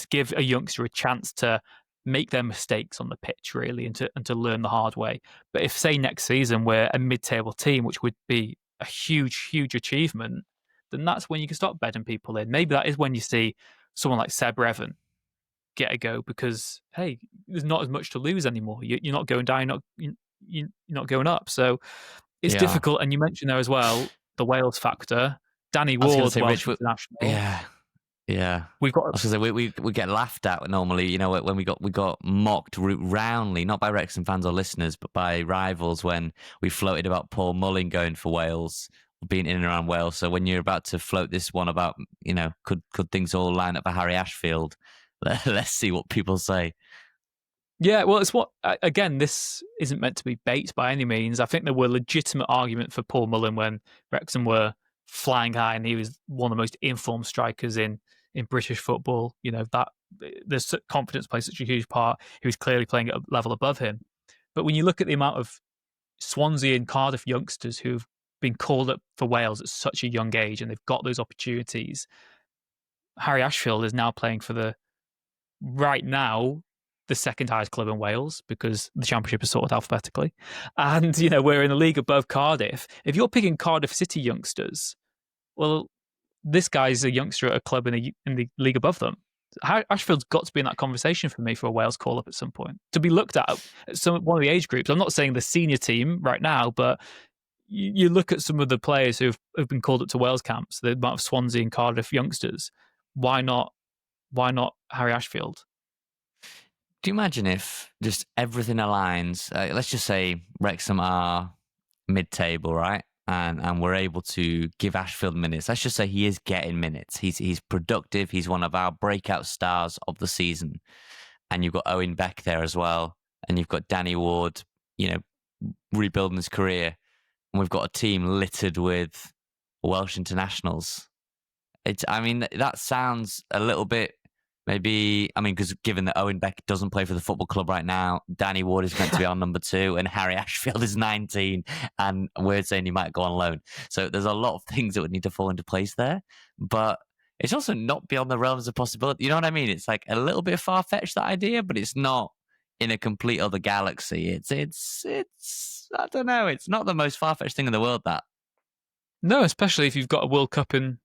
give a youngster a chance to make their mistakes on the pitch, really, and to learn the hard way. But if, say, next season we're a mid-table team, which would be a huge achievement, then that's when you can start bedding people in. Maybe that is when you see someone like Seb Revan get a go, because hey, there's not as much to lose anymore. You're not going down, you're not going up. So it's difficult. And you mentioned there as well the Wales factor. Danny Ward, Welsh international. Yeah, we've got. I was going to say we get laughed at normally. When we got mocked roundly, not by Wrexham fans or listeners, but by rivals when we floated about Paul Mullin going for Wales, being in and around Wales. So when you're about to float this one about, could things all line up for Harry Ashfield? Let's see what people say. Yeah, well, it's again, this isn't meant to be bait by any means. I think there were legitimate arguments for Paul Mullin when Wrexham were flying high, and he was one of the most informed strikers in British football. That there's confidence plays such a huge part. He was clearly playing at a level above him. But when you look at the amount of Swansea and Cardiff youngsters who've been called up for Wales at such a young age, and they've got those opportunities, Harry Ashfield is now playing for right now the second highest club in Wales, because the Championship is sorted alphabetically. And, we're in a league above Cardiff. If you're picking Cardiff City youngsters, well, this guy's a youngster at a club in the league above them. Ashfield's got to be in that conversation for me for a Wales call-up at some point, to be looked at one of the age groups. I'm not saying the senior team right now, but you look at some of the players who've been called up to Wales camps, the amount of Swansea and Cardiff youngsters. Why not Harry Ashfield? Do you imagine if just everything aligns? Let's just say Wrexham are mid-table, right? And we're able to give Ashfield minutes. Let's just say he is getting minutes. He's productive. He's one of our breakout stars of the season. And you've got Owen Beck there as well. And you've got Danny Ward, rebuilding his career. And we've got a team littered with Welsh internationals. That sounds a little bit... because given that Owen Beck doesn't play for the football club right now, Danny Ward is meant to be on number 2, and Harry Ashfield is 19, and we're saying he might go on loan. So there's a lot of things that would need to fall into place there, but it's also not beyond the realms of possibility. You know what I mean? It's like a little bit far-fetched, that idea, but it's not in a complete other galaxy. It's I don't know. It's not the most far-fetched thing in the world, that. No, especially if you've got a World Cup in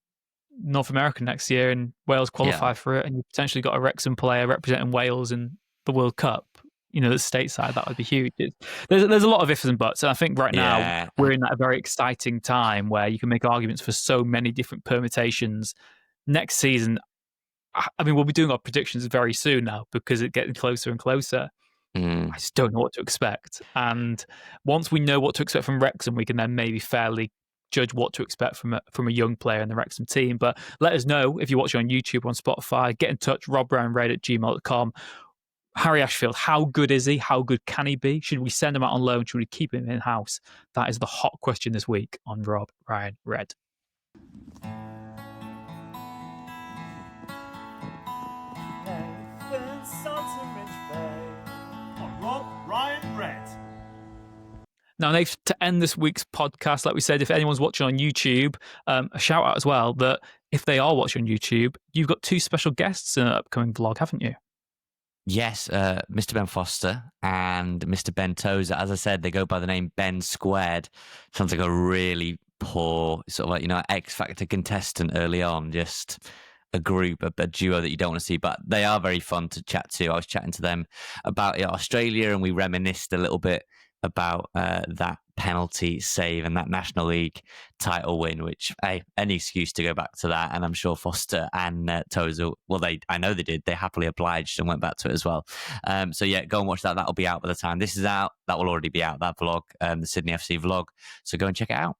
North America next year and Wales qualify for it, and you've potentially got a Wrexham player representing Wales in the World Cup, that's stateside, that would be huge. There's a lot of ifs and buts, and I think right now we're in that very exciting time where you can make arguments for so many different permutations. Next season, we'll be doing our predictions very soon now, because it's getting closer and closer. I just don't know what to expect, and once we know what to expect from Wrexham, we can then maybe fairly judge what to expect from a young player in the Wrexham team. But let us know if you're watching on YouTube or on Spotify. Get in touch, robbrownred@gmail.com. Harry Ashfield, how good is he? How good can he be? Should we send him out on loan? Should we keep him in-house? That is the hot question this week on Rob Ryan Red. On Rob Ryan Red. Now, Nate, to end this week's podcast, like we said, if anyone's watching on YouTube, a shout out as well that if they are watching on YouTube, you've got 2 special guests in an upcoming vlog, haven't you? Yes, Mr. Ben Foster and Mr. Ben Tozer. As I said, they go by the name Ben Squared. Sounds like a really poor, sort of like, X Factor contestant early on. Just a group, a duo that you don't want to see. But they are very fun to chat to. I was chatting to them about Australia, and we reminisced a little bit about that penalty save and that National League title win, which, hey, any excuse to go back to that. And I'm sure Foster and Tozer, I know they did. They happily obliged and went back to it as well. So yeah, go and watch that. That'll be out by the time this is out. That will already be out, that vlog, the Sydney FC vlog. So go and check it out.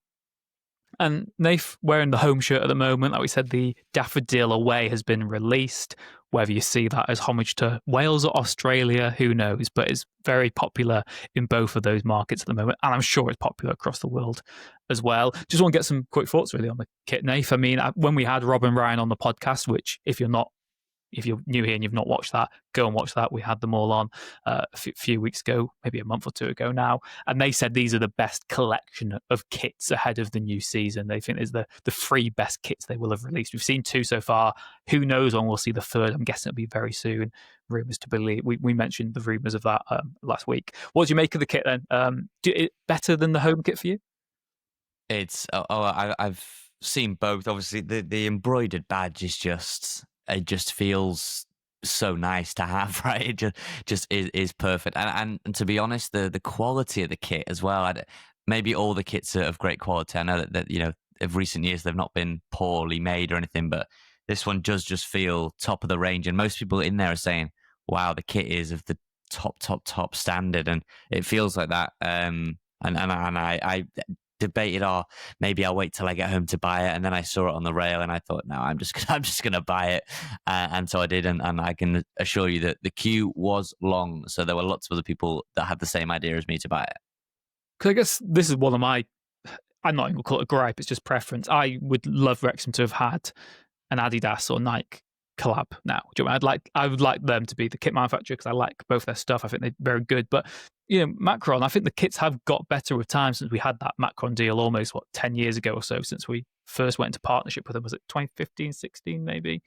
And Nath wearing the home shirt at the moment. Like we said, the Daffodil Away has been released. Whether you see that as homage to Wales or Australia, who knows? But it's very popular in both of those markets at the moment. And I'm sure it's popular across the world as well. Just want to get some quick thoughts really on the kit, Nath. I mean, when we had Rob and Ryan on the podcast, which if you're new here and you've not watched that, go and watch that. We had them all on a few weeks ago, maybe a month or 2 ago now. And they said these are the best collection of kits ahead of the new season. They think it's the 3 best kits they will have released. We've seen 2 so far. Who knows when we'll see the 3rd? I'm guessing it'll be very soon. Rumours to believe. We mentioned the rumours of that last week. What do you make of the kit then? Better than the home kit for you? It's, I've seen both. Obviously, the embroidered badge is it just feels so nice to have, right? It just is perfect. And to be honest, the quality of the kit as well. Maybe all the kits are of great quality. I know that of recent years they've not been poorly made or anything, but this one does just feel top of the range. And most people in there are saying, "Wow, the kit is of the top standard," and it feels like that. And I debated, maybe I'll wait till I get home to buy it, and then I saw it on the rail and I thought, no, I'm just gonna buy it, and so I did, and I can assure you that the queue was long, so there were lots of other people that had the same idea as me to buy it. Because I guess this is one of my, I'm not even gonna call it a gripe, it's just preference. I would love Wrexham to have had an Adidas or Nike collab now. I would like them to be the kit manufacturer because I like both their stuff. I think they're very good. But Macron, I think the kits have got better with time since we had that Macron deal almost 10 years ago or so, since we first went into partnership with them. Was it 2015, 16 maybe?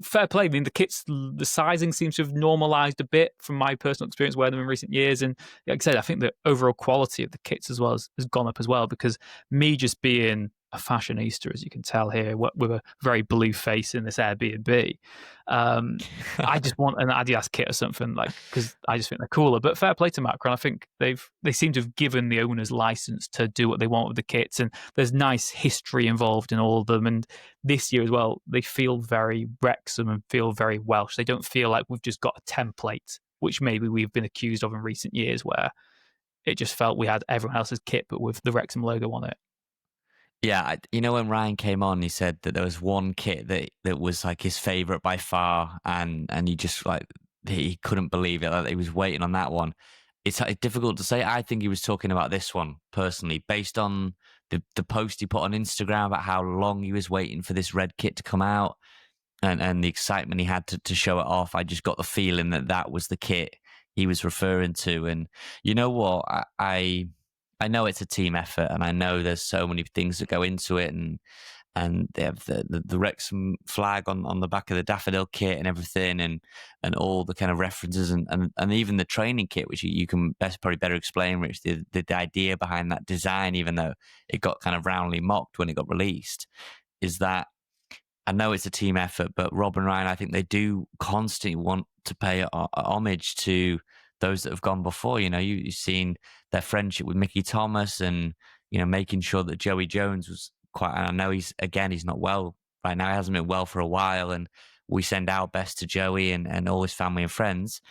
Fair play. I mean, the kits, the sizing seems to have normalized a bit from my personal experience wearing them in recent years. And like I said, I think the overall quality of the kits as well has gone up as well, because me just being a fashionista, as you can tell here, with a very blue face in this Airbnb, I just want an Adidas kit or something, because I just think they're cooler. But fair play to Macron. I think they seem to have given the owners license to do what they want with the kits, and there's nice history involved in all of them. And this year as well, they feel very Wrexham and feel very Welsh. They don't feel like we've just got a template, which maybe we've been accused of in recent years, where it just felt we had everyone else's kit but with the Wrexham logo on it. Yeah, when Ryan came on, he said that there was one kit that was like his favourite by far, and he just he couldn't believe it. Like, he was waiting on that one. It's difficult to say. I think he was talking about this one personally, based on the post he put on Instagram about how long he was waiting for this red kit to come out, and the excitement he had to show it off. I just got the feeling that was the kit he was referring to. And you know what? I know it's a team effort, and I know there's so many things that go into it, and they have the Wrexham flag on the back of the Daffodil kit and everything, and all the kind of references, and even the training kit, which you can probably better explain, Rich, the idea behind that design, even though it got kind of roundly mocked when it got released, is that I know it's a team effort, but Rob and Ryan, I think they do constantly want to pay homage to those that have gone before. You've seen their friendship with Mickey Thomas, and making sure that Joey Jones was quite. And I know he's not well right now. He hasn't been well for a while, and we send our best to Joey and all his family and friends.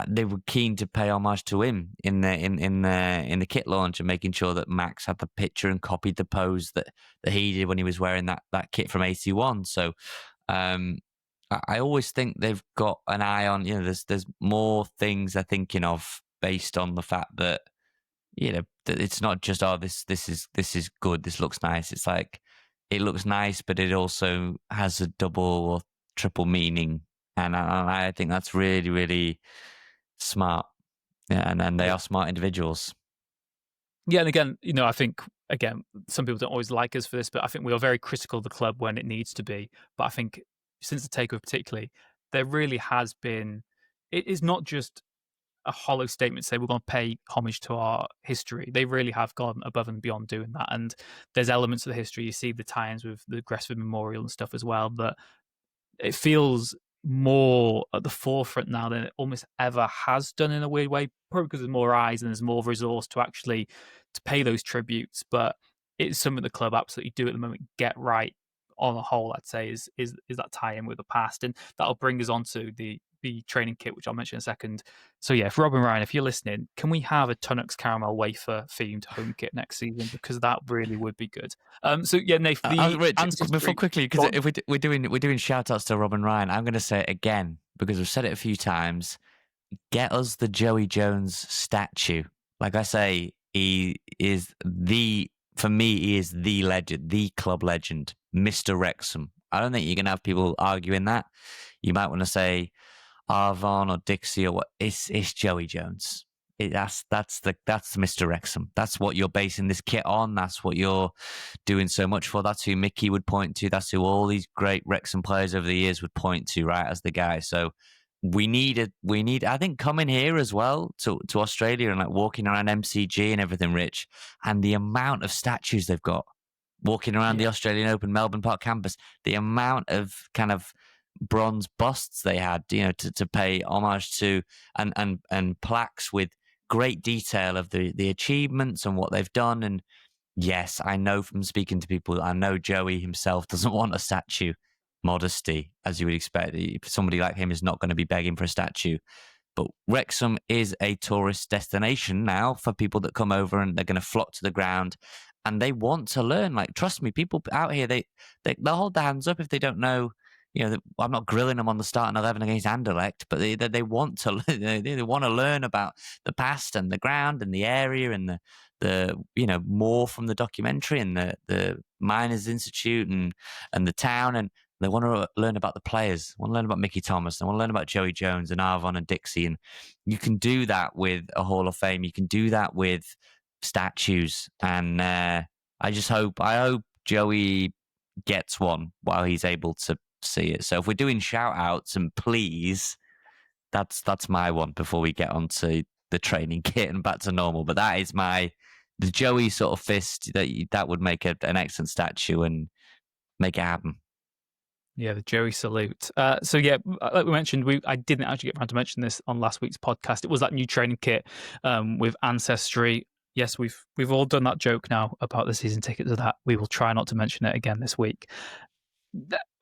They were keen to pay homage to him in the kit launch, and making sure that Max had the picture and copied the pose that he did when he was wearing that kit from 81. So I always think they've got an eye on, there's more things they're thinking of based on the fact that, that it's not just, this is good, this looks nice. It's like, it looks nice, but it also has a double or triple meaning. And I think that's really, really smart. Yeah, and they are smart individuals. Yeah, and again, I think some people don't always like us for this, but I think we are very critical of the club when it needs to be. But I think since the takeover, particularly, there really has been. It is not just a hollow statement to say we're going to pay homage to our history. They really have gone above and beyond doing that. And there's elements of the history. You see the tie-ins with the Gresford Memorial and stuff as well. But it feels more at the forefront now than it almost ever has done in a weird way, probably because there's more eyes and there's more resource to actually to pay those tributes. But it's something the club absolutely do at the moment get right on the whole. I'd say is that tie-in with the past, and that'll bring us on to the training kit, which I'll mention in a second. So yeah, for Rob and Ryan, if you're listening, can we have a Tunnocks caramel wafer themed home kit next season? Because that really would be good. So yeah, Nath, before quickly, because if we're doing shout outs to Rob and Ryan, I'm going to say it again because we've said it a few times. Get us the Joey Jones statue. Like I say, he is for me, he is the legend, the club legend, Mr. Wrexham. I don't think you're going to have people arguing that. You might want to say Arvon or Dixie or what. It's Joey Jones. That's the Mr. Wrexham. That's what you're basing this kit on. That's what you're doing so much for. That's who Mickey would point to. That's who all these great Wrexham players over the years would point to, right, as the guy. So we need, I think, coming here as well to Australia and like walking around MCG and everything, Rich, and the amount of statues they've got walking around the Australian Open Melbourne Park campus, the amount of kind of bronze busts they had, to pay homage to, and plaques with great detail of the achievements and what they've done. And yes, I know from speaking to people, I know Joey himself doesn't want a statue. Modesty, as you would expect. Somebody like him is not going to be begging for a statue. But Wrexham is a tourist destination now for people that come over, and they're going to flock to the ground, and they want to learn. Like, trust me, people out here, they'll hold their hands up if they don't know. I'm not grilling them on the starting 11 against Anderlecht, but they want to they want to learn about the past and the ground and the area and the more from the documentary and the Miners Institute and the town, and they want to learn about the players. Want to learn about Mickey Thomas. They want to learn about Joey Jones and Arvon and Dixie. And you can do that with a Hall of Fame. You can do that with statues. And I hope Joey gets one while he's able to see it. So if we're doing shout outs and please, that's my one before we get onto the training kit and back to normal. But that is the Joey sort of fist that would make an excellent statue and make it happen. Yeah, the Joey salute. So yeah, like we mentioned, I didn't actually get around to mention this on last week's podcast. It was that new training kit with Ancestry. Yes, we've all done that joke now about the season tickets of that. We will try not to mention it again this week.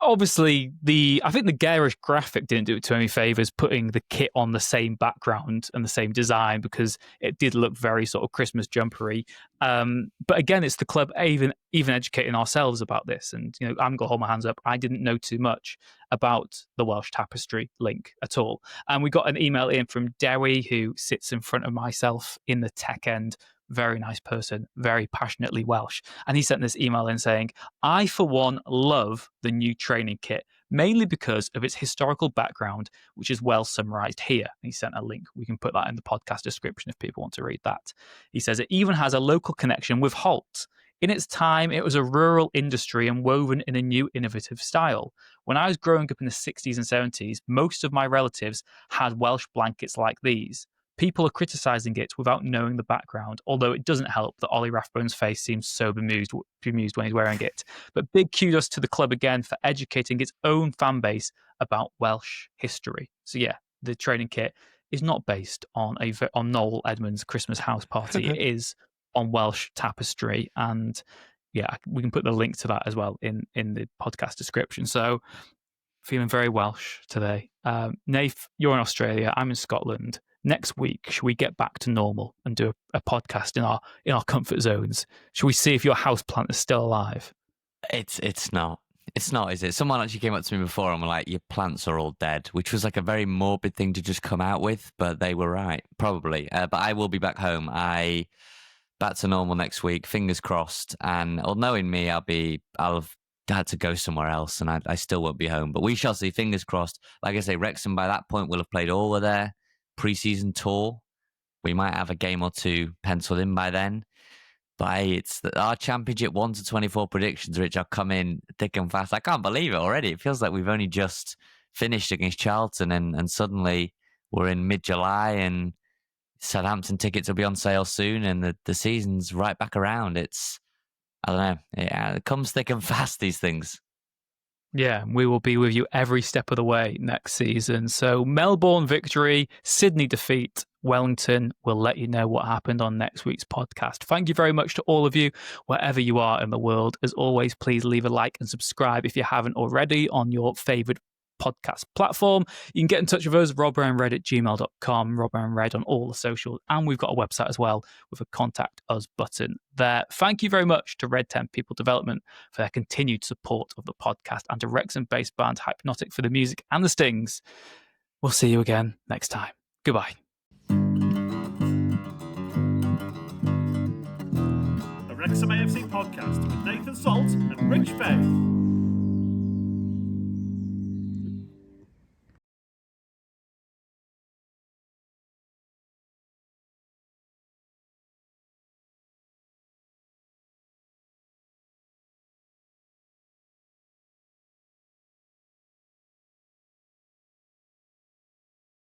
Obviously, I think the garish graphic didn't do it to any favors, putting the kit on the same background and the same design, because it did look very sort of Christmas jumpery. But again, it's the club even educating ourselves about this. And I'm gonna hold my hands up. I didn't know too much about the Welsh tapestry link at all. And we got an email in from Derry, who sits in front of myself in the tech end. Very nice person, very passionately Welsh. And he sent this email in saying, I, for one, love the new training kit, mainly because of its historical background, which is well summarized here. And he sent a link. We can put that in the podcast description if people want to read that. He says it even has a local connection with Holt. In its time, it was a rural industry and woven in a new innovative style. When I was growing up in the 60s and 70s, most of my relatives had Welsh blankets like these. People are criticising it without knowing the background, although it doesn't help that Ollie Rathbone's face seems so bemused when he's wearing it. But big kudos to the club again for educating its own fan base about Welsh history. So yeah, the training kit is not based on Noel Edmonds' Christmas house party. It is on Welsh tapestry, and yeah, we can put the link to that as well in the podcast description. So feeling very Welsh today. Nath, you're in Australia. I'm in Scotland. Next week, should we get back to normal and do a podcast in our comfort zones? Should we see if your houseplant is still alive? It's not. It's not, is it? Someone actually came up to me before and were like, your plants are all dead, which was like a very morbid thing to just come out with, but they were right, probably. But I will be back home. Back to normal next week, fingers crossed. And knowing me, I'll have had to go somewhere else, and I still won't be home. But we shall see, fingers crossed. Like I say, Wrexham by that point will have played all of their pre-season tour. We might have a game or two penciled in by then. But hey, it's our Championship 1 to 24 predictions, which are coming thick and fast. I can't believe it already. It feels like we've only just finished against Charlton and suddenly we're in mid-July and Southampton tickets will be on sale soon and the season's right back around. I don't know. It comes thick and fast, these things. Yeah, we will be with you every step of the way next season. So Melbourne victory, Sydney defeat, Wellington. We'll let you know what happened on next week's podcast. Thank you very much to all of you, wherever you are in the world. As always, please leave a like and subscribe if you haven't already on your favourite podcast platform. You can get in touch with us, robbrownred@gmail.com, robbrownred on all the socials, and we've got a website as well with a contact us button there. Thank you very much to Red 10 People Development for their continued support of the podcast, and to Wrexham-based band Hypnotic for the music and the stings. We'll see you again next time. Goodbye. The Wrexham AFC podcast with Nathan Salt and Rich Faye.